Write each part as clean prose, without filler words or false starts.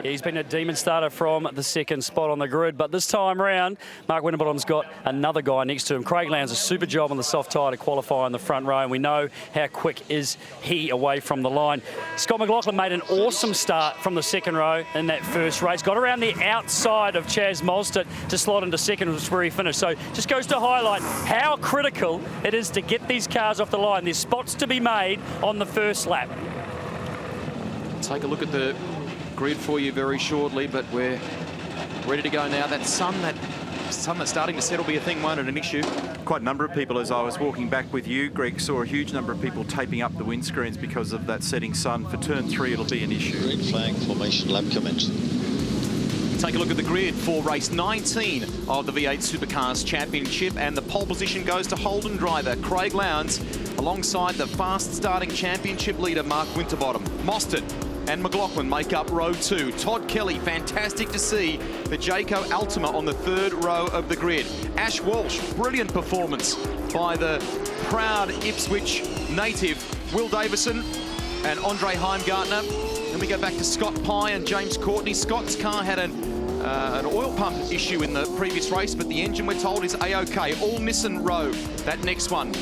He's been a demon starter from the second spot on the grid, but this time round, Mark Winterbottom's got another guy next to him. Craig Lowndes, a super job on the soft tyre to qualify in the front row, and we know how quick is he away from the line. Scott McLaughlin made an awesome start from the second row in that first race. Got around the outside of Chaz Mostert to slot into second, which is where he finished. So just goes to highlight how critical it is to get these cars off the line. There's spots to be made on the first lap. Take a look at the grid for you very shortly, but we're ready to go now. That sun that's starting to settle be a thing, won't it, an issue? Quite a number of people, as I was walking back with you, Greg, saw a huge number of people taping up the windscreens because of that setting sun. For turn 3, it'll be an issue. Green flag formation lap commenced. Take a look at the grid for race 19 of the V8 Supercars Championship, and the pole position goes to Holden driver Craig Lowndes alongside the fast starting championship leader Mark Winterbottom. Mostert and McLaughlin make up row 2. Todd Kelly, fantastic to see the Jayco Altima on the third row of the grid. Ash Walsh, brilliant performance by the proud Ipswich native. Will Davison and Andre Heimgartner. Then we go back to Scott Pye and James Courtney. Scott's car had an oil pump issue in the previous race, but the engine, we're told, is A-OK. All Nissan row, that next one.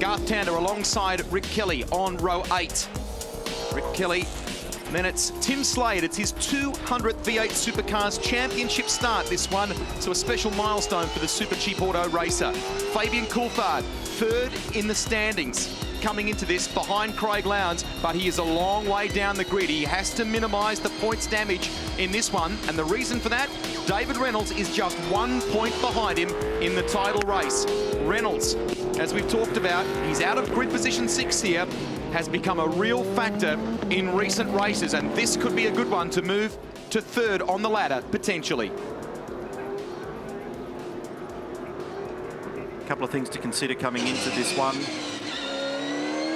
Garth Tander alongside Rick Kelly on row 8. Rick Kelly. And then it's Tim Slade. It's his 200th V8 Supercars Championship start, this one. So a special milestone for the Super Cheap Auto racer. Fabian Coulthard, third in the standings, coming into this behind Craig Lowndes, but he is a long way down the grid. He has to minimise the points damage in this one, and the reason for that, David Reynolds is just 1 point behind him in the title race. Reynolds, as we've talked about, he's out of grid position 6 here, has become a real factor in recent races, and this could be a good one to move to third on the ladder, potentially. A couple of things to consider coming into this one.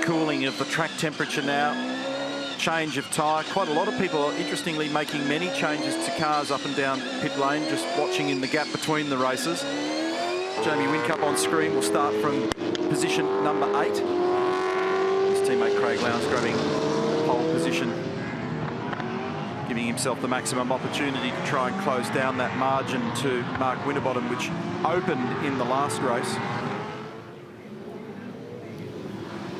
Cooling of the track temperature now, change of tyre. Quite a lot of people are interestingly making many changes to cars up and down pit lane, just watching in the gap between the races. Jamie Whincup on screen will start from position number 8. His teammate Craig Lowndes grabbing pole position, giving himself the maximum opportunity to try and close down that margin to Mark Winterbottom, which opened in the last race.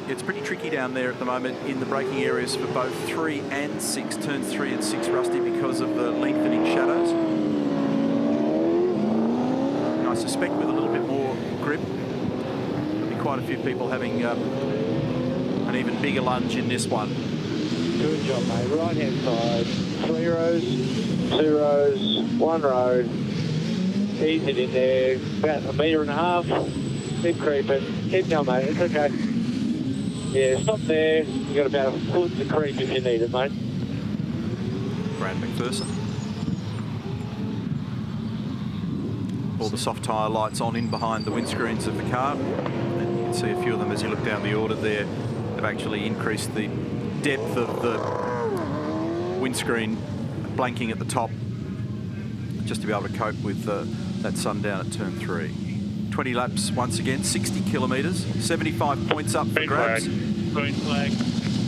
It's pretty tricky down there at the moment in the braking areas for both 3 and 6, turns 3 and 6, Rusty, because of the lengthening shadows. And I suspect with a little bit more grip, there'll be quite a few people having an even bigger lunge in this one. Good job, mate. Right hand side, 3 rows, 2 rows, 1 row. Ease it in there, about 1.5 meters. Keep creeping. Keep going, mate. It's okay. Yeah, stop there. You've got about a foot to creep if you need it, mate. Brad McPherson. All the soft tyre lights on in behind the windscreens of the car. And you can see a few of them as you look down the order there. They've actually increased the depth of the windscreen blanking at the top, just to be able to cope with that sundown at turn 3. 20 laps once again, 60 kilometres, 75 points up for grabs. Green flag.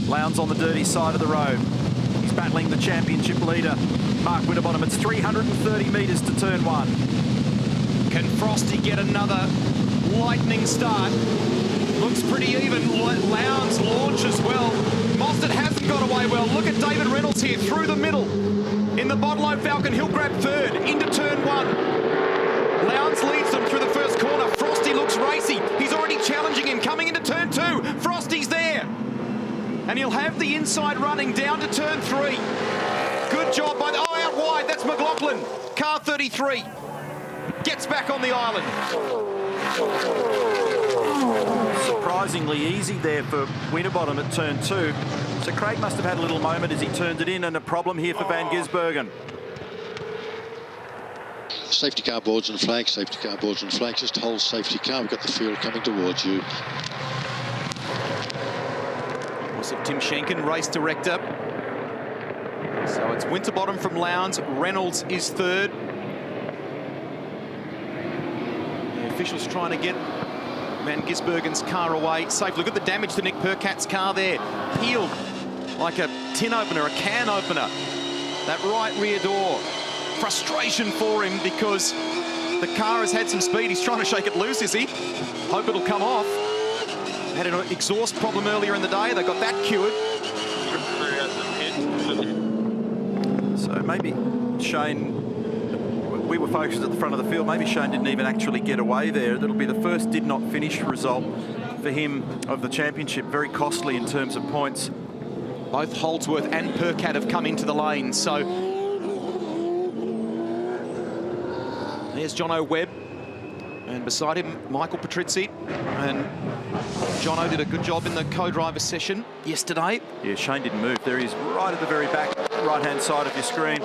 Lowndes on the dirty side of the road. He's battling the championship leader, Mark Winterbottom. It's 330 metres to turn 1. Can Frosty get another lightning start? Looks pretty even. Lowndes launch as well. Mostert hasn't got away well. Look at David Reynolds here through the middle. In the Bodlow Falcon, he'll grab third into turn 1. Lowndes leads them through the first corner. Frosty looks racy. He's already challenging him. Coming into turn 2. Frosty's there. And he'll have the inside running down to turn 3. Good job by the... Oh, out wide. That's McLaughlin. Car 33. Gets back on the island. Surprisingly easy there for Winterbottom at turn 2. So Craig must have had a little moment as he turned it in, and a problem here for Van Gisbergen. Safety car boards and flags, safety car boards and flags. Just hold safety car. We've got the field coming towards you. Also Tim Schenken, race director. So it's Winterbottom from Lowndes. Reynolds is third. The officials trying to get Van Gisbergen's car away. Safe. Look at the damage to Nick Percat's car there. Peeled like a tin opener, a can opener. That right rear door. Frustration for him because the car has had some speed. He's trying to shake it loose, is he? Hope it'll come off. Had an exhaust problem earlier in the day. They got that cured. So maybe Shane, we were focused at the front of the field. Maybe Shane didn't even actually get away there. That'll be the first did not finish result for him of the championship. Very costly in terms of points. Both Holdsworth and Percat have come into the lane. So there's Jono Webb. And beside him, Michael Patrizzi. And Jono did a good job in the co-driver session yesterday. Yeah, Shane didn't move. There he is, right at the very back, right-hand side of your screen.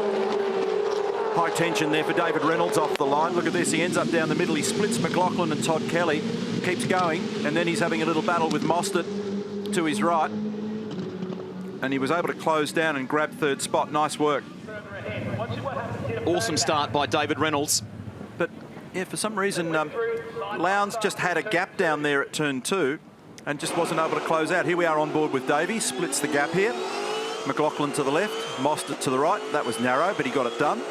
High tension there for David Reynolds off the line. Look at this, he ends up down the middle. He splits McLaughlin and Todd Kelly. Keeps going, and then he's having a little battle with Mostert to his right. And he was able to close down and grab third spot. Nice work. Awesome start by David Reynolds. But yeah, for some reason, Lowndes just had a gap down there at turn 2 and just wasn't able to close out. Here we are on board with Davey, splits the gap here. McLaughlin to the left, Mostert to the right. That was narrow, but he got it done.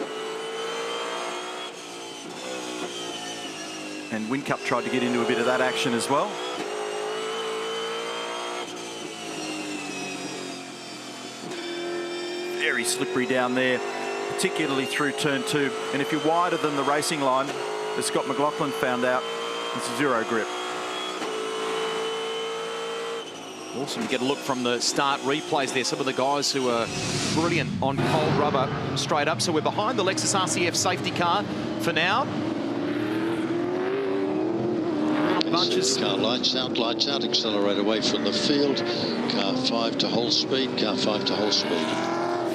And Whincup tried to get into a bit of that action as well. Very slippery down there, particularly through turn 2. And if you're wider than the racing line, as Scott McLaughlin found out, it's zero grip. Awesome to get a look from the start replays there. Some of the guys who are brilliant on cold rubber straight up. So we're behind the Lexus RCF safety car for now. Bunches. Car lights out, accelerate away from the field. Car 5 to whole speed, car 5 to whole speed.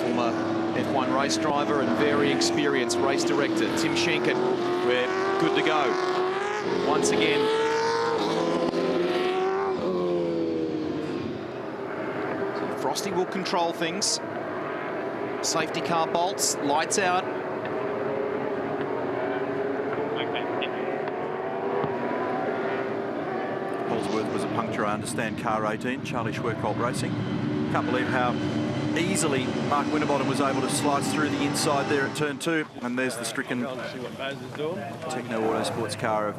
Former F1 race driver and very experienced race director, Tim Schenken. We're good to go. Once again. So Frosty will control things. Safety car bolts, lights out. Holdsworth was a puncture, I understand, car 18, Charlie Schwerkolt Racing. Can't believe how easily Mark Winterbottom was able to slice through the inside there at turn 2. And there's the stricken Techno Autosports car of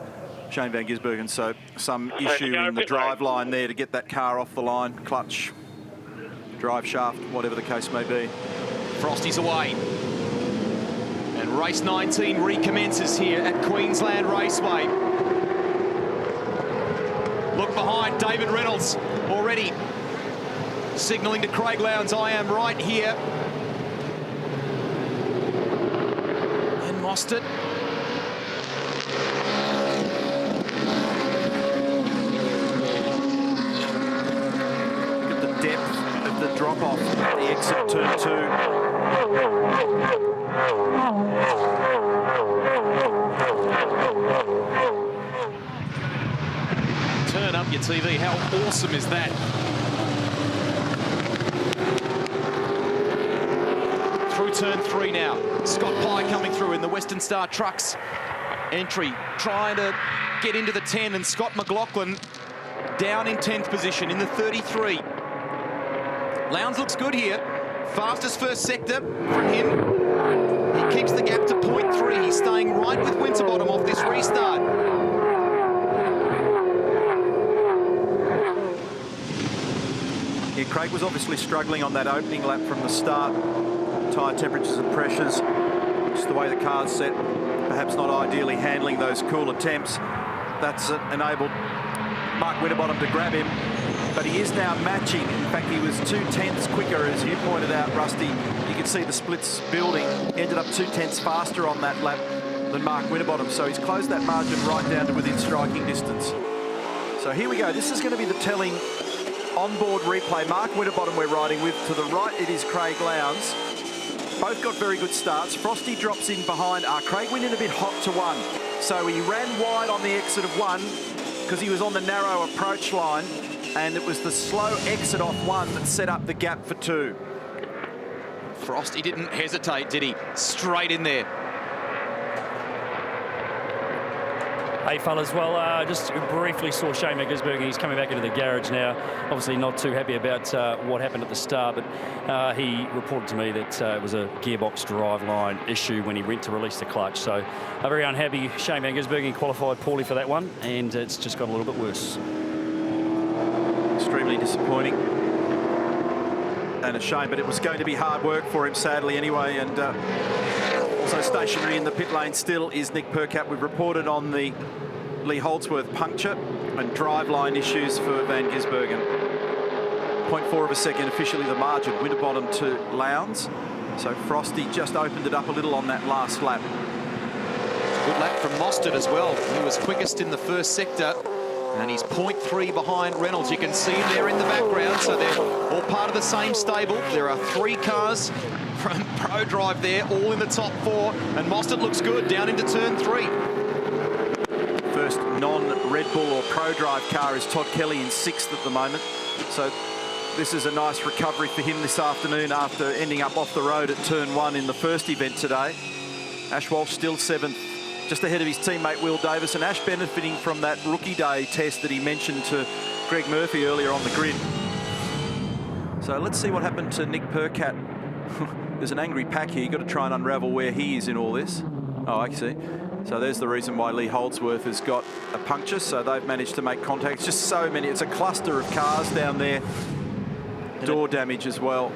Shane Van Gisbergen. So some issue in the drive line there to get that car off the line. Clutch, drive shaft, whatever the case may be. Frosty's away. And race 19 recommences here at Queensland Raceway. Look behind, David Reynolds already signalling to Craig Lowndes, I am right here. And Mostert. Look at the depth of the drop-off at the exit turn 2. Turn up your TV. How awesome is that? Through turn 3 now. Scott Pye coming through in the Western Star Trucks entry, trying to get into the 10, and Scott McLaughlin down in 10th position in the 33. Lowndes looks good here. Fastest first sector from him. He keeps the gap to 0.3. He's staying right with Winterbottom off this restart. Yeah, Craig was obviously struggling on that opening lap from the start. Tyre temperatures and pressures, just the way the car's set, perhaps not ideally handling those cooler temps. That's enabled Mark Winterbottom to grab him, but he is now matching. In fact, he was 2/10 quicker, as you pointed out, Rusty. You can see the splits building. Ended up 2/10 faster on that lap than Mark Winterbottom, so he's closed that margin right down to within striking distance. So here we go. This is going to be the telling onboard replay. Mark Winterbottom we're riding with. To the right, it is Craig Lowndes. Both got very good starts. Frosty drops in behind. Craig went in a bit hot to 1. So he ran wide on the exit of 1 because he was on the narrow approach line, and it was the slow exit off 1 that set up the gap for 2. Frosty didn't hesitate, did he? Straight in there. Hey fellas, well, just briefly saw Shane Van Gisbergen. He's coming back into the garage now. Obviously not too happy about what happened at the start, but he reported to me that it was a gearbox driveline issue when he went to release the clutch. So a very unhappy Shane Van Gisbergen, qualified poorly for that one, and it's just got a little bit worse. Extremely disappointing. And a shame, but it was going to be hard work for him, sadly, anyway. And also stationary in the pit lane still is Nick Percat. We've reported on the Lee Holdsworth puncture and driveline issues for Van Gisbergen. 0.4 of a second officially the margin. Winterbottom to Lowndes. So Frosty just opened it up a little on that last lap. Good lap from Mostert as well. He was quickest in the first sector. And he's 0.3 behind Reynolds. You can see him there in the background. So they're all part of the same stable. There are 3 cars from ProDrive there, all in the top 4. And Mostert looks good down into turn 3. First non-Red Bull or ProDrive car is Todd Kelly in 6th at the moment. So this is a nice recovery for him this afternoon after ending up off the road at turn 1 in the first event today. Ash Walsh still 7th. Just ahead of his teammate Will Davis, and Ash benefiting from that rookie day test that he mentioned to Greg Murphy earlier on the grid. So let's see what happened to Nick Percat. There's an angry pack here. You've got to try and unravel where he is in all this. Oh, I see. So there's the reason why Lee Holdsworth has got a puncture. So they've managed to make contact. It's just so many. It's a cluster of cars down there. Door damage as well.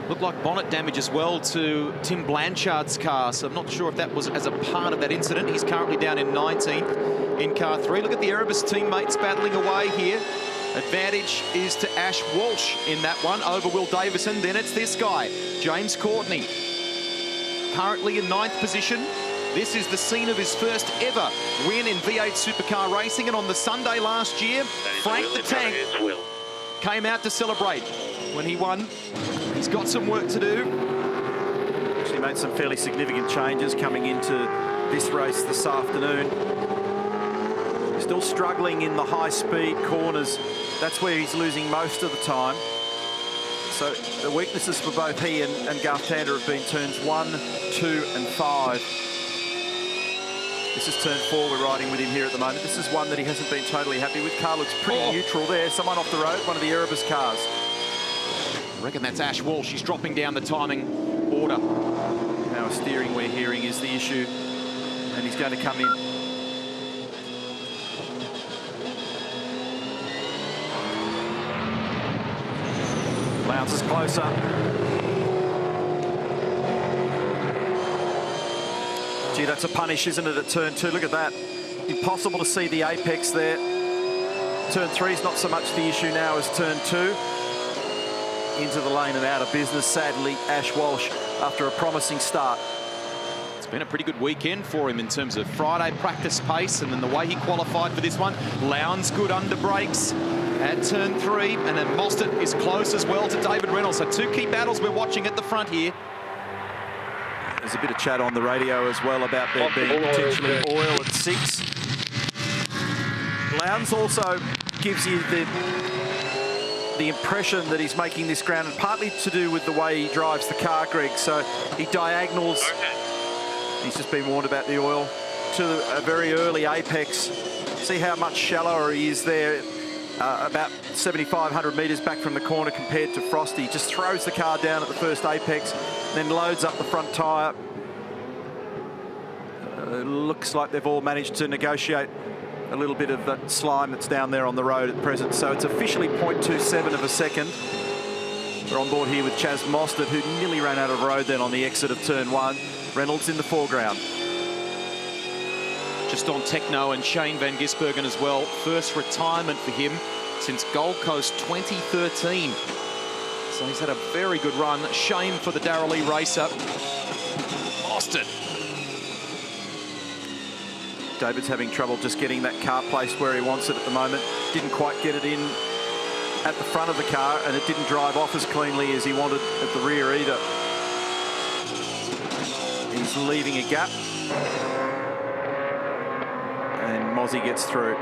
Looked like bonnet damage as well to Tim Blanchard's car, so I'm not sure if that was as a part of that incident. He's currently down in 19th in car 3. Look at the Erebus teammates battling away here. Advantage is to Ash Walsh in that one over Will Davison. Then it's this guy, James Courtney, currently in 9th position. This is the scene of his first ever win in V8 Supercar racing, and on the Sunday last year, Frank the Tank came out to celebrate when he won. He's got some work to do. Actually made some fairly significant changes coming into this race this afternoon. Still struggling in the high-speed corners. That's where he's losing most of the time. So the weaknesses for both he and Garth Tander have been turns 1, 2 and 5. This is turn 4 we're riding with him here at the moment. This is one that he hasn't been totally happy with. Car looks pretty neutral there. Someone off the road, one of the Erebus cars. I reckon that's Ash Walsh. She's dropping down the timing order. Power steering we're hearing is the issue, and he's going to come in. Lowndes is closer. Gee, that's a punish, isn't it, at turn 2? Look at that. Impossible to see the apex there. Turn 3 is not so much the issue now as turn 2. Into the lane and out of business, sadly, Ash Walsh, after a promising start. It's been a pretty good weekend for him in terms of Friday practice pace, and then the way he qualified for this one. Lowndes good under brakes at turn 3, and then Mostert is close as well to David Reynolds. So 2 key battles we're watching at the front here. There's a bit of chat on the radio as well about there being potentially oil at 6. Lowndes also gives you the impression that he's making this ground, and partly to do with the way he drives the car, Greg. So he diagonals. He's just been warned about the oil to a very early apex. See how much shallower he is there, about 7,500 metres back from the corner compared to Frosty. Just throws the car down at the first apex, then loads up the front tyre. Looks like they've all managed to negotiate a little bit of that slime that's down there on the road at present. So it's officially 0.27 of a second. We're on board here with Chaz Mostert, who nearly ran out of road then on the exit of turn 1. Reynolds in the foreground. Just on Techno and Shane Van Gisbergen as well. First retirement for him since Gold Coast 2013. So he's had a very good run. Shame for the Darrell Lee racer. Mostert. David's having trouble just getting that car placed where he wants it at the moment. Didn't quite get it in at the front of the car, and it didn't drive off as cleanly as he wanted at the rear either. He's leaving a gap. And Mozzie gets through.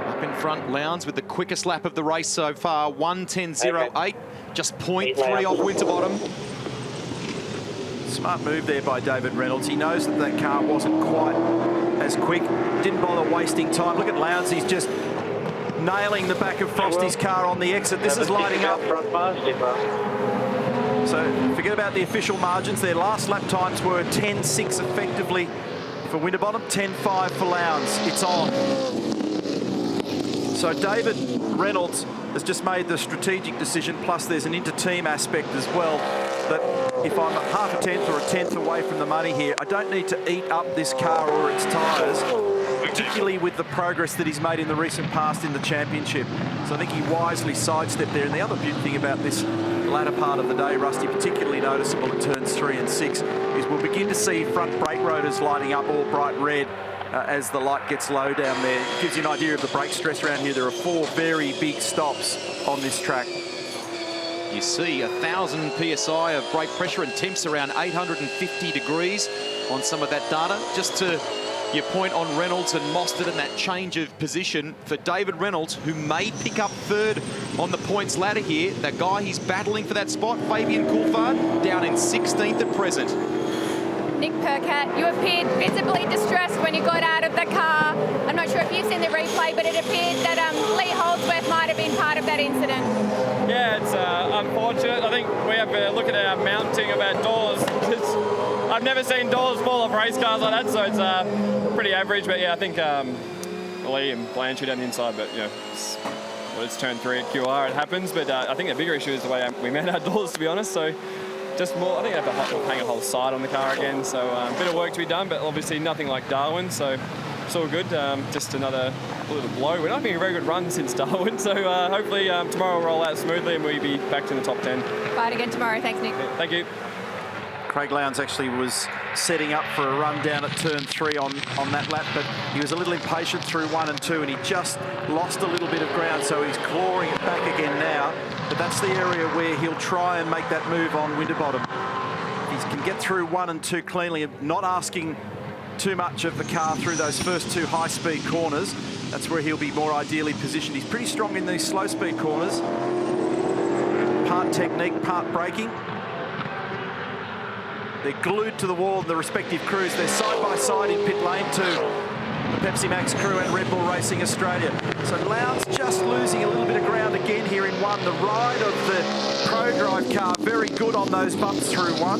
Up in front, Lowndes with the quickest lap of the race so far, 1:10.08. Just 0.3 off Winterbottom. Smart move there by David Reynolds. He knows that that car wasn't quite as quick. Didn't bother wasting time. Look at Lowndes. He's just nailing the back of Frosty's car on the exit. This is lighting up. So forget about the official margins. Their last lap times were 10.6 effectively for Winterbottom, 10.5 for Lowndes. It's on. So David Reynolds has just made the strategic decision, plus there's an inter-team aspect as well, that if I'm half a tenth or a tenth away from the money here, I don't need to eat up this car or its tyres, particularly with the progress that he's made in the recent past in the championship. So I think he wisely sidestepped there. And the other beautiful thing about this latter part of the day, Rusty, particularly noticeable at turns 3 and 6, is we'll begin to see front brake rotors lighting up all bright red as the light gets low down there. It gives you an idea of the brake stress around here. There are 4 very big stops on this track. You see 1,000 PSI of brake pressure and temps around 850 degrees on some of that data. Just to your point on Reynolds and Mostert and that change of position for David Reynolds, who may pick up third on the points ladder here. That guy he's battling for that spot, Fabian Coulthard, down in 16th at present. Nick Percat, you appeared visibly distressed when you got out of the car. I'm not sure if you've seen the replay, but it appeared that Lee Holdsworth might have been part of that incident. Yeah, it's unfortunate. I think we have to look at our mounting of our doors. I've never seen doors fall off race cars like that, so it's pretty average. But yeah, I think Lee and Blanchard on the inside, but you know, it's turn 3 at QR, it happens. But I think the bigger issue is the way we mount our doors, to be honest. So just more, I think I have to hang a whole side on the car again. So a bit of work to be done, but obviously nothing like Darwin. So it's all good. Just another little blow. We're not having a very good run since Darwin. So hopefully tomorrow will roll out smoothly and we'll be back to the top 10. Fight again tomorrow. Thanks, Nick. Thank you. Craig Lowndes actually was setting up for a run down at turn 3 on that lap, but he was a little impatient through 1 and 2, and he just lost a little bit of ground, so he's clawing it back again now. But that's the area where he'll try and make that move on Winterbottom. If he can get through 1 and 2 cleanly, not asking too much of the car through those first 2 high-speed corners, that's where he'll be more ideally positioned. He's pretty strong in these slow-speed corners. Part technique, part braking. They're glued to the wall in the respective crews. They're side by side in pit lane 2. The Pepsi Max crew and Red Bull Racing Australia. So Lowndes just losing a little bit of ground again here in 1. The ride of the ProDrive car, very good on those bumps through 1.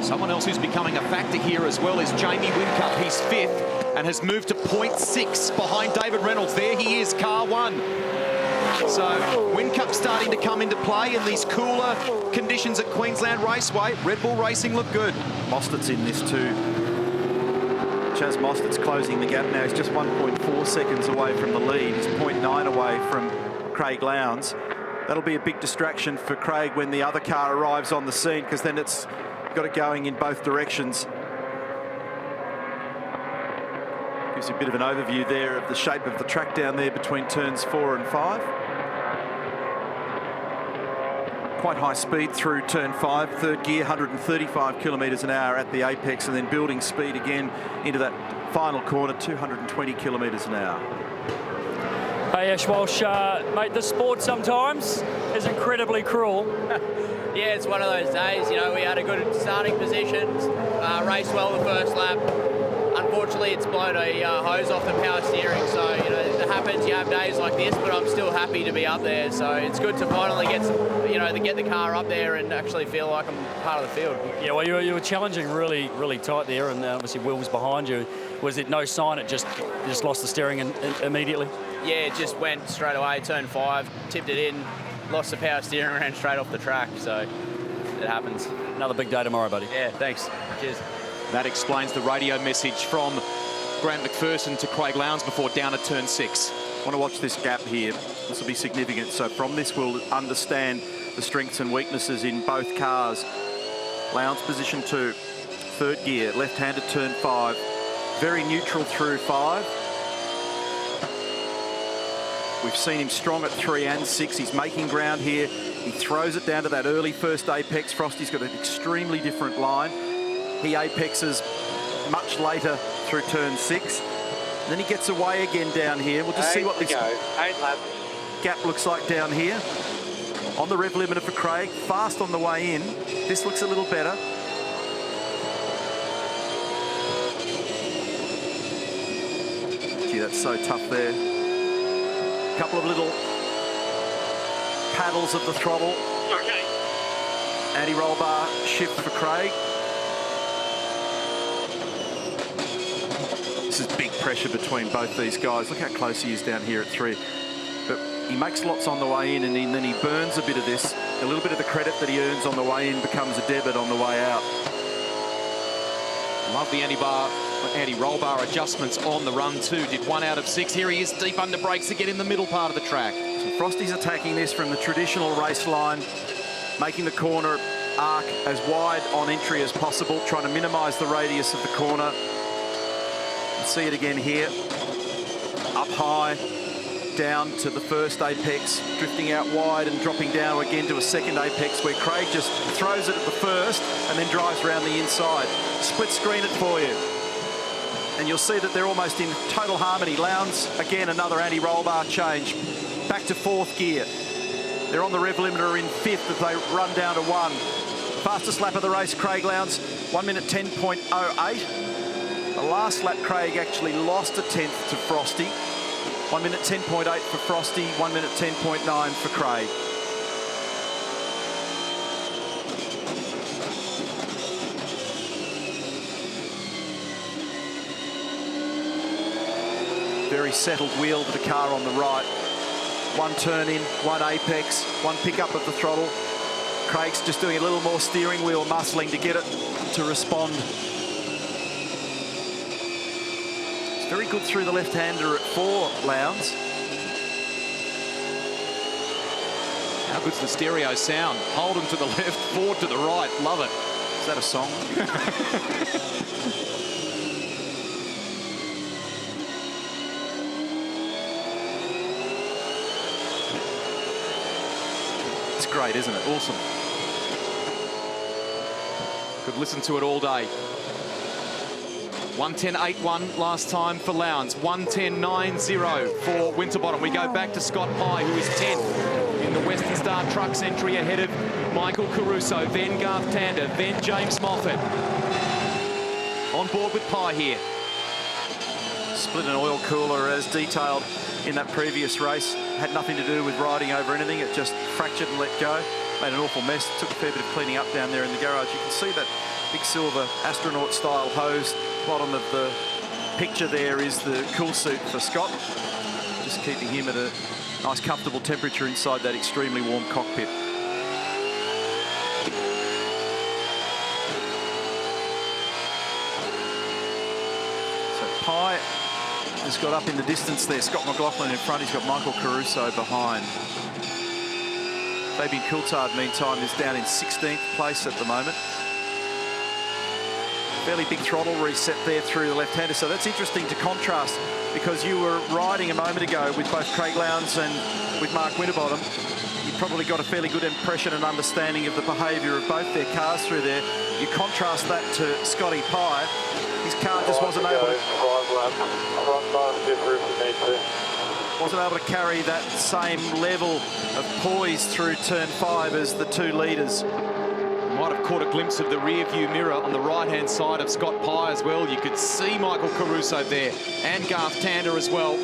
Someone else who's becoming a factor here as well is Jamie Whincup. He's 5th and has moved to 0.6 behind David Reynolds. There he is, car 1. So Whincup starting to come into play in these cooler conditions at Queensland Raceway. Red Bull Racing look good. Mostert's in this too. Chaz Mostert's closing the gap now. He's just 1.4 seconds away from the lead. He's 0.9 away from Craig Lowndes. That'll be a big distraction for Craig when the other car arrives on the scene, because then it's got it going in both directions. Gives you a bit of an overview there of the shape of the track down there between turns 4 and 5. Quite high speed through turn 5, third gear, 135 kilometres an hour at the apex, and then building speed again into that final corner, 220 kilometres an hour. Hey Ash Walsh, mate, the sport sometimes is incredibly cruel. Yeah, it's one of those days. You know, we had a good starting position, raced well the first lap. Unfortunately, it's blown a hose off the power steering, so you know it happens. You have days like this, but I'm still happy to be up there. So it's good to finally get to get the car up there and actually feel like I'm part of the field. Yeah, well, you were challenging really tight there, and obviously Will was behind you. Was it no sign? It just lost the steering immediately. Yeah, it just went straight away. Turn 5, tipped it in, lost the power steering, ran straight off the track. So it happens. Another big day tomorrow, buddy. Yeah, thanks. Cheers. That explains the radio message from Grant McPherson to Craig Lowndes before down at turn 6. I want to watch this gap here. This will be significant. So from this, we'll understand the strengths and weaknesses in both cars. Lowndes position 2, third gear, left-handed turn 5. Very neutral through 5. We've seen him strong at 3 and 6. He's making ground here. He throws it down to that early first apex. Frosty's got an extremely different line. He apexes much later through turn 6. Then he gets away again down here. We'll just see what this gap looks like down here. On the rev limiter for Craig, fast on the way in. This looks a little better. Gee, that's so tough there. A couple of little paddles of the throttle. Okay. Anti-roll bar shift for Craig. This is big pressure between both these guys. Look how close he is down here at 3. But he makes lots on the way in, and then he burns a bit of this. A little bit of the credit that he earns on the way in becomes a debit on the way out. Love the anti-roll bar adjustments on the run too. Did 1 out of 6. Here he is deep under brakes to get in the middle part of the track. So Frosty's attacking this from the traditional race line, making the corner arc as wide on entry as possible, trying to minimise the radius of the corner. See it again here. Up high, down to the first apex, drifting out wide and dropping down again to a second apex where Craig just throws it at the first and then drives around the inside. Split screen it for you. And you'll see that they're almost in total harmony. Lowndes, again, another anti-roll bar change. Back to 4th gear. They're on the rev limiter in 5th as they run down to 1. Fastest lap of the race, Craig Lowndes, 1 minute 10.08. The last lap, Craig actually lost a 10th to Frosty. 1 minute 10.8 for Frosty, 1 minute 10.9 for Craig. Very settled wheel to the car on the right. 1 turn in, 1 apex, 1 pickup of the throttle. Craig's just doing a little more steering wheel muscling to get it to respond. Very good through the left-hander at 4, Lowndes. How good's the stereo sound? Holden to the left, Ford to the right. Love it. Is that a song? It's great, isn't it? Awesome. Could listen to it all day. 1:10.81 last time for Lowndes. 1:10.90 for Winterbottom. We go back to Scott Pye, who is 10th in the Western Star Trucks entry ahead of Michael Caruso, then Garth Tander, then James Moffat. On board with Pye here. Split an oil cooler as detailed in that previous race. Had nothing to do with riding over anything. It just fractured and let go. Made an awful mess. Took a fair bit of cleaning up down there in the garage. You can see that big silver astronaut style hose. Bottom of the picture there is the cool suit for Scott. Just keeping him at a nice comfortable temperature inside that extremely warm cockpit. So Pye has got up in the distance there. Scott McLaughlin in front. He's got Michael Caruso behind. Fabian Coulthard, meantime, is down in 16th place at the moment. Fairly big throttle reset there through the left-hander. So that's interesting to contrast, because you were riding a moment ago with both Craig Lowndes and with Mark Winterbottom. You probably got a fairly good impression and understanding of the behaviour of both their cars through there. You contrast that to Scotty Pye. His car just wasn't able to carry that same level of poise through turn 5 as the 2 leaders. Might have caught a glimpse of the rear view mirror on the right-hand side of Scott Pye as well. You could see Michael Caruso there and Garth Tander as well.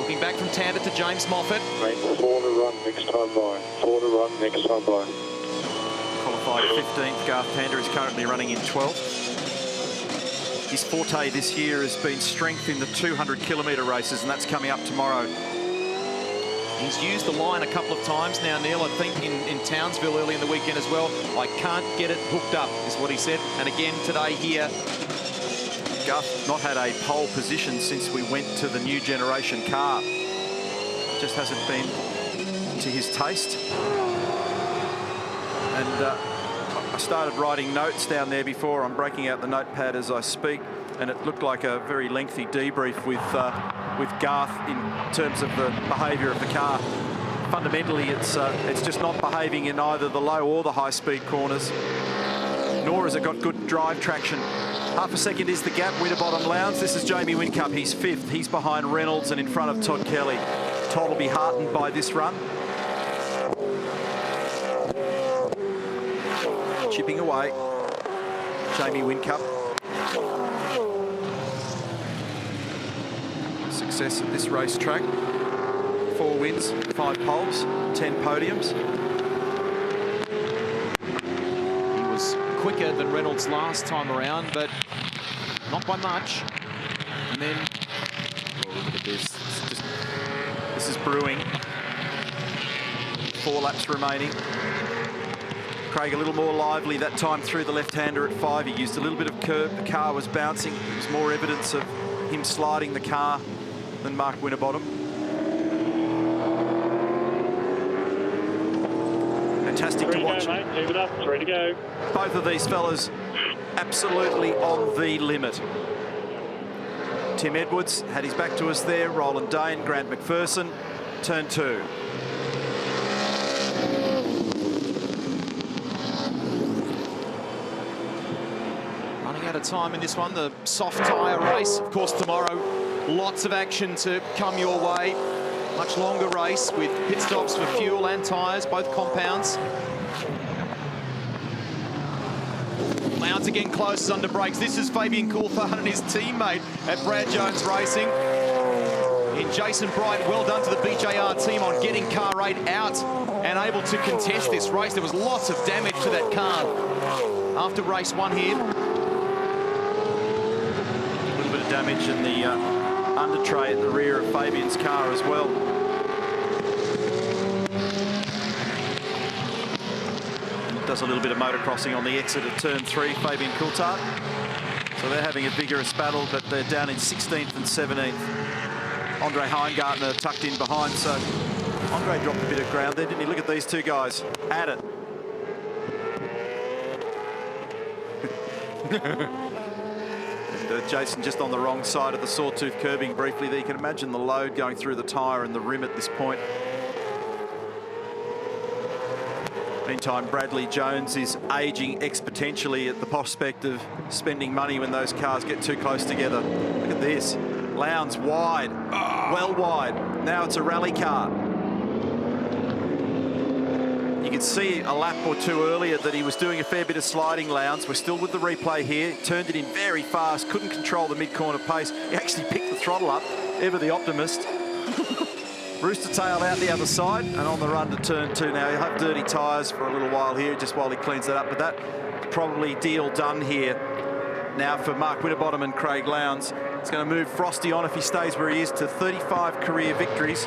Looking back from Tander to James Moffat. 4 to run next time by. 4 to run next time by. Qualified 15th. Garth Tander is currently running in 12th. His forte this year has been strength in the 200-kilometre races, and that's coming up tomorrow. He's used the line a couple of times now, Neil, I think in Townsville early in the weekend as well. I can't get it hooked up, is what he said. And again today here. Garth not had a pole position since we went to the new generation car. Just hasn't been to his taste. And I started writing notes down there before. I'm breaking out the notepad as I speak. And it looked like a very lengthy debrief with Garth in terms of the behaviour of the car. Fundamentally, it's just not behaving in either the low or the high-speed corners, nor has it got good drive traction. Half a second is the gap. Winterbottom Lowndes. This is Jamie Whincup. He's 5th. He's behind Reynolds and in front of Todd Kelly. Todd will be heartened by this run. chipping away. Jamie Whincup. Success at this racetrack. 4 wins, 5 poles, 10 podiums. He was quicker than Reynolds last time around, but not by much. And then, oh, look at this. This is brewing. 4 laps remaining. Craig a little more lively that time through the left-hander at 5. He used a little bit of curb. The car was bouncing. There was more evidence of him sliding the car than Mark Winterbottom. Fantastic to watch. Mate. Move it up. 3 to go. Both of these fellas absolutely on the limit. Tim Edwards had his back to us there. Roland Dane, Grant McPherson, turn 2. running out of time in this one, the soft tyre race. Of course, tomorrow, lots of action to come your way. Much longer race with pit stops for fuel and tyres, both compounds. Lowndes again closes under brakes. This is Fabian Coulthard and his teammate at Brad Jones Racing. In Jason Bright, well done to the BJR team on getting car 8 out and able to contest this race. There was lots of damage to that car after race 1 here. A little bit of damage in the under tray at the rear of Fabian's car as well. Does a little bit of motocrossing on the exit of turn 3, Fabian Coulthard. So they're having a vigorous battle, but they're down in 16th and 17th. Andre Heimgartner tucked in behind, so Andre dropped a bit of ground there, didn't he? Look at these two guys at it. And Jason just on the wrong side of the sawtooth curbing briefly there. You can imagine the load going through the tyre and the rim at this point. Meantime, Bradley Jones is aging exponentially at the prospect of spending money when those cars get too close together. Look at this. Lowndes wide, well wide. Now it's a rally car. You could see a lap or two earlier that he was doing a fair bit of sliding, Lowndes. We're still with the replay here. Turned it in very fast, couldn't control the mid-corner pace. He actually picked the throttle up, ever the optimist. Rooster tail out the other side and on the run to turn 2 now. He'll have dirty tyres for a little while here, just while he cleans that up. But that probably deal done here now for Mark Winterbottom and Craig Lowndes. It's going to move Frosty on if he stays where he is to 35 career victories.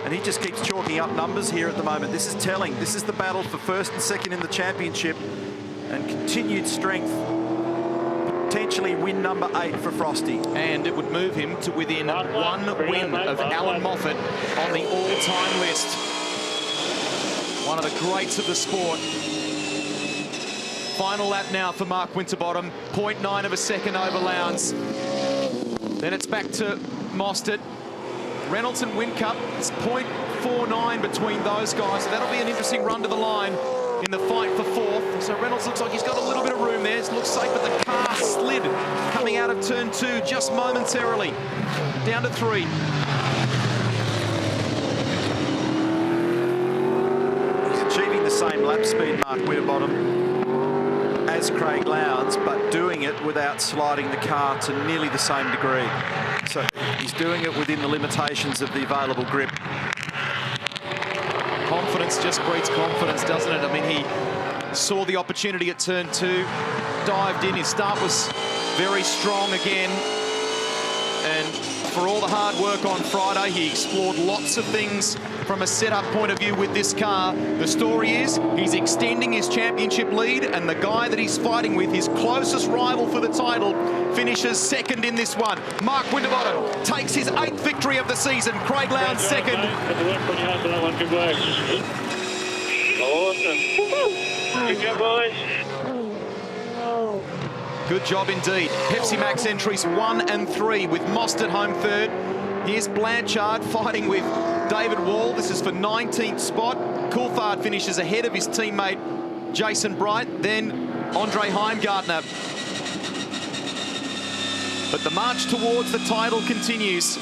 And he just keeps chalking up numbers here at the moment. This is telling. This is the battle for first and second in the championship and continued strength. Potentially win number 8 for Frosty. And it would move him to within 1 win of Alan Moffat on the all-time list. One of the greats of the sport. Final lap now for Mark Winterbottom. 0.9 of a second over Lowndes. Then it's back to Mostert. Reynolds and Whincup. It's 0.49 between those guys. So that'll be an interesting run to the line in the fight for 4th. So Reynolds looks like he's got a little bit of room there. It looks safe, but the car slid coming out of turn 2 just momentarily. Down to 3. He's achieving the same lap speed, Mark Winterbottom, as Craig Lowndes, but doing it without sliding the car to nearly the same degree. So he's doing it within the limitations of the available grip. Confidence just breeds confidence, doesn't it? I mean, he saw the opportunity at turn 2, dived in. His start was very strong again. And for all the hard work on Friday, he explored lots of things from a setup point of view with this car. The story is he's extending his championship lead, and the guy that he's fighting with, his closest rival for the title, finishes second in this one. Mark Winterbottom takes his 8th victory of the season. Craig Lowndes second. Good work. Awesome. Good job, boys. Good job indeed. Pepsi Max entries 1 and 3 with Mostert home 3rd. Here's Blanchard fighting with David Wall. This is for 19th spot. Coulthard finishes ahead of his teammate Jason Bright, then Andre Heimgartner. But the march towards the title continues.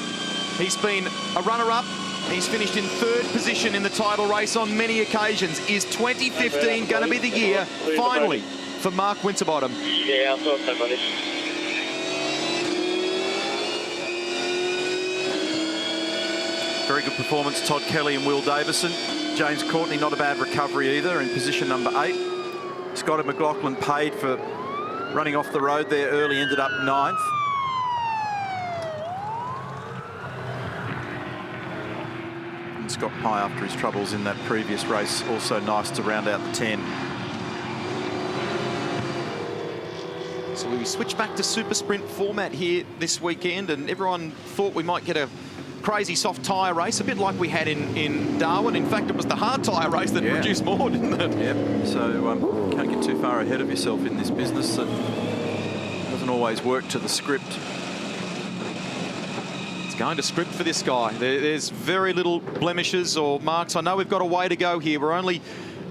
He's been a runner-up He's finished in 3rd position in the title race on many occasions. Is 2015 going to be the year, finally, for Mark Winterbottom? Yeah, I thought so, buddy. Very good performance, Todd Kelly and Will Davison. James Courtney, not a bad recovery either, in position number 8. Scotty McLaughlin paid for running off the road there early, ended up 9th. And Scott Pye, after his troubles in that previous race, also nice to round out the 10. So we switched back to SuperSprint format here this weekend, and everyone thought we might get a crazy soft tyre race, a bit like we had in Darwin. In fact, it was the hard tyre race that produced more, didn't it? Yep. So can't get too far ahead of yourself in this business. It doesn't always work to the script. It's going to script for this guy. There's very little blemishes or marks. I know we've got a way to go here. We're only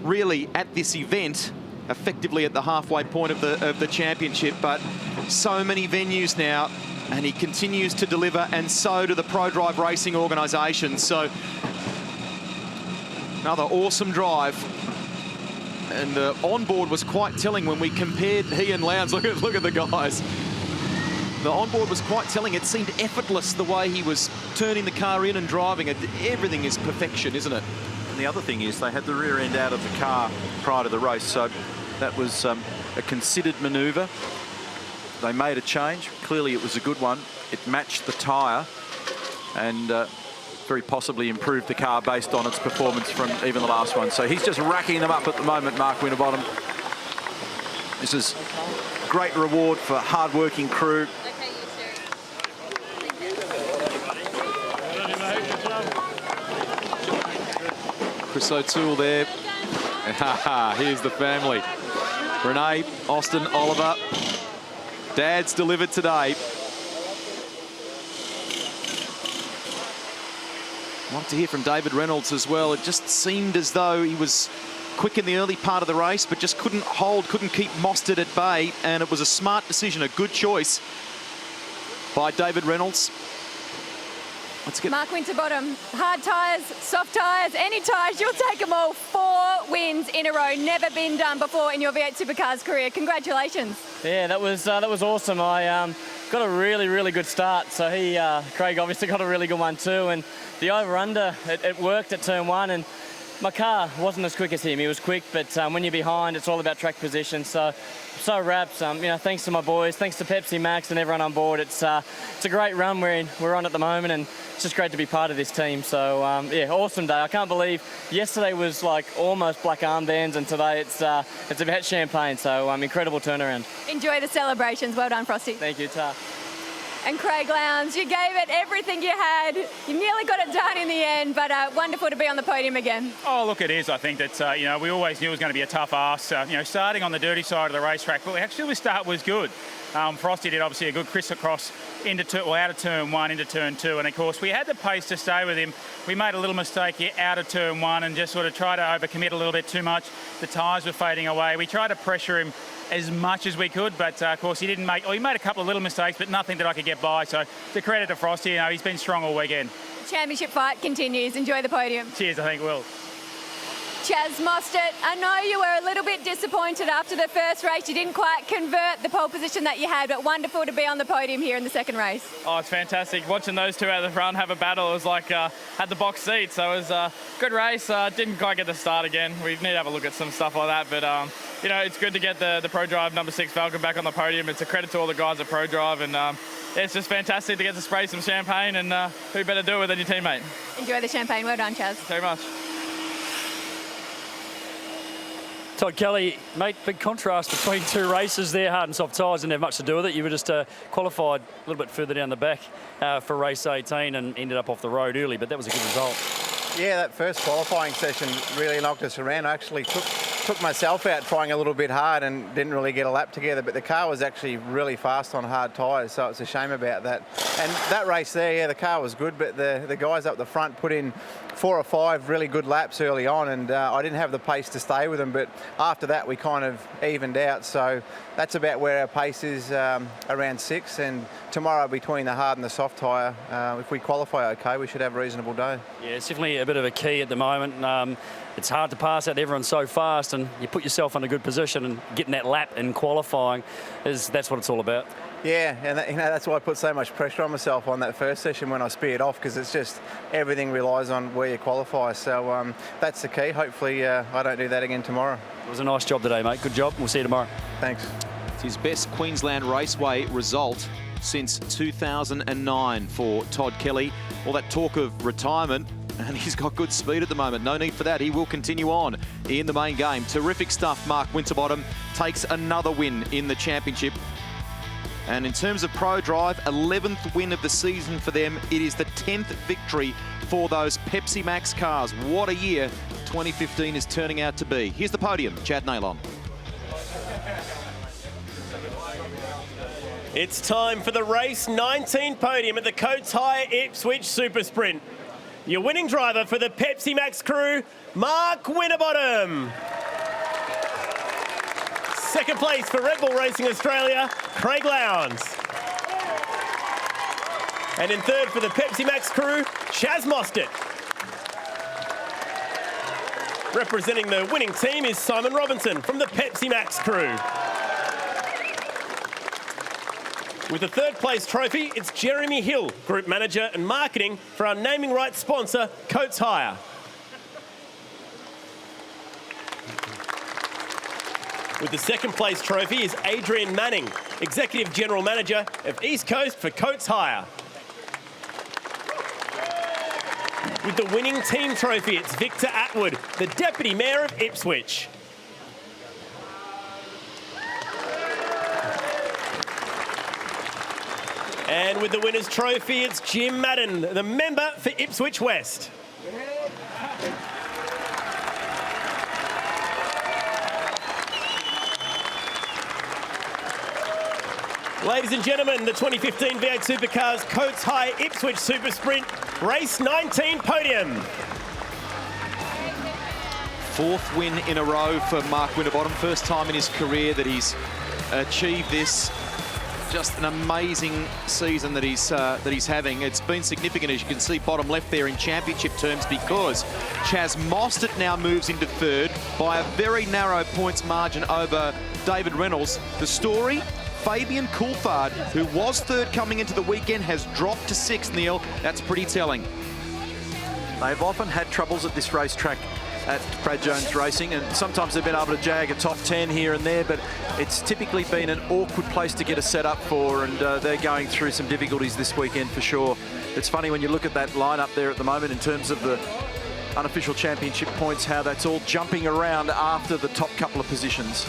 really at this event, effectively at the halfway point of the championship, but so many venues now. And he continues to deliver, and so do the ProDrive Racing organisation. So another awesome drive. And the onboard was quite telling when we compared he and Lowndes. Look at the guys. The onboard was quite telling. It seemed effortless the way he was turning the car in and driving it. Everything is perfection, isn't it? And the other thing is they had the rear end out of the car prior to the race, so that was a considered manoeuvre. They made a change. Clearly it was a good one. It matched the tyre and very possibly improved the car based on its performance from even the last one. So he's just racking them up at the moment, Mark Winterbottom. This is great reward for hard-working crew. Chris O'Toole there. Here's the family. Renee, Austin, Oliver. Dad's delivered today. Wanted to hear from David Reynolds as well. It just seemed as though he was quick in the early part of the race, but just couldn't keep Mostert at bay. And it was a smart decision, a good choice by David Reynolds. Let's get Mark Winterbottom, hard tyres, soft tyres, any tyres, you'll take them all. 4 wins in a row, never been done before in your V8 Supercars career. Congratulations. Yeah, that was awesome. I got a really good start. So Craig obviously got a really good one too. And the over-under, it worked at turn 1. And my car wasn't as quick as him. He was quick, but when you're behind, it's all about track position. So wrapped. Thanks to my boys, thanks to Pepsi Max and everyone on board. It's a great run we're on at the moment, and it's just great to be part of this team. So yeah, awesome day. I can't believe yesterday was like almost black armbands, and today it's about champagne. So incredible turnaround. Enjoy the celebrations. Well done, Frosty. Thank you, Ta. And Craig Lowndes, you gave it everything you had. You nearly got it done in the end, but wonderful to be on the podium again. Oh, look, it is. I think that, we always knew it was going to be a tough ask. Starting on the dirty side of the racetrack, but actually the start was good. Frosty did obviously a good crisscross out of turn 1 into turn 2, and of course we had the pace to stay with him. We made a little mistake here out of turn 1 and just sort of tried to overcommit a little bit too much. The tyres were fading away. We tried to pressure him as much as we could, but of course he didn't he made a couple of little mistakes, but nothing that I could get by. So to credit to Frosty, he's been strong all weekend. The championship fight continues. Enjoy the podium. Cheers, I think we'll. Chaz Mostert, I know you were a little bit disappointed after the first race. You didn't quite convert the pole position that you had, but wonderful to be on the podium here in the second race. Oh, it's fantastic. Watching those two out of the front have a battle, it was like had the box seat. So it was a good race. Didn't quite get the start again. We need to have a look at some stuff like that. But, it's good to get the ProDrive number 6 Falcon back on the podium. It's a credit to all the guys at ProDrive. And it's just fantastic to get to spray some champagne. And who better do it than your teammate? Enjoy the champagne. Well done, Chaz. Very much. Todd Kelly, mate, big contrast between 2 races there. Hard and soft tyres didn't have much to do with it. You were just qualified a little bit further down the back for race 18 and ended up off the road early, but that was a good result. Yeah, that first qualifying session really knocked us around. I actually took took myself out trying a little bit hard and didn't really get a lap together, but the car was actually really fast on hard tyres, so it's a shame about that. And that race there, yeah, the car was good, but the guys up the front put in 4 or 5 really good laps early on, and I didn't have the pace to stay with them, but after that we kind of evened out, so that's about where our pace is, around 6, and tomorrow between the hard and the soft tyre, if we qualify okay, we should have a reasonable day. Yeah, it's definitely a bit of a key at the moment. It's hard to pass out everyone so fast, and you put yourself in a good position, and getting that lap in qualifying that's what it's all about. Yeah, and that's why I put so much pressure on myself on that first session when I speared off, because it's just everything relies on where you qualify. So that's the key. Hopefully I don't do that again tomorrow. It was a nice job today, mate. Good job. We'll see you tomorrow. Thanks. It's his best Queensland Raceway result since 2009 for Todd Kelly. All that talk of retirement, and he's got good speed at the moment. No need for that. He will continue on in the main game. Terrific stuff. Mark Winterbottom takes another win in the championship. And in terms of Pro Drive, 11th win of the season for them. It is the 10th victory for those Pepsi Max cars. What a year 2015 is turning out to be. Here's the podium, Chad Nailon. It's time for the race 19 podium at the Coates Hire Ipswich SuperSprint. Your winning driver for the Pepsi Max crew, Mark Winterbottom. Second place for Red Bull Racing Australia, Craig Lowndes. And in third for the Pepsi Max crew, Chaz Mostert. Representing the winning team is Simon Robinson from the Pepsi Max crew. With the third place trophy, it's Jeremy Hill, Group Manager and Marketing for our naming rights sponsor, Coates Hire. With the second place trophy is Adrian Manning, Executive General Manager of East Coast for Coates Hire. With the winning team trophy, it's Victor Atwood, the Deputy Mayor of Ipswich. And with the winner's trophy, it's Jim Madden, the member for Ipswich West. Ladies and gentlemen, the 2015 V8 Supercars Coates Hire Ipswich SuperSprint Race 19 podium. 4th win in a row for Mark Winterbottom. First time in his career that he's achieved this. Just an amazing season that he's having. It's been significant, as you can see, bottom left there in championship terms, because Chaz Mostert now moves into third by a very narrow points margin over David Reynolds. The story, Fabian Coulthard, who was third coming into the weekend, has dropped to 6th, Neil. That's pretty telling. They've often had troubles at this racetrack at Brad Jones Racing, and sometimes they've been able to jag a top 10 here and there, but it's typically been an awkward place to get a set up for, and they're going through some difficulties this weekend for sure. It's funny when you look at that lineup there at the moment in terms of the unofficial championship points, how that's all jumping around after the top couple of positions.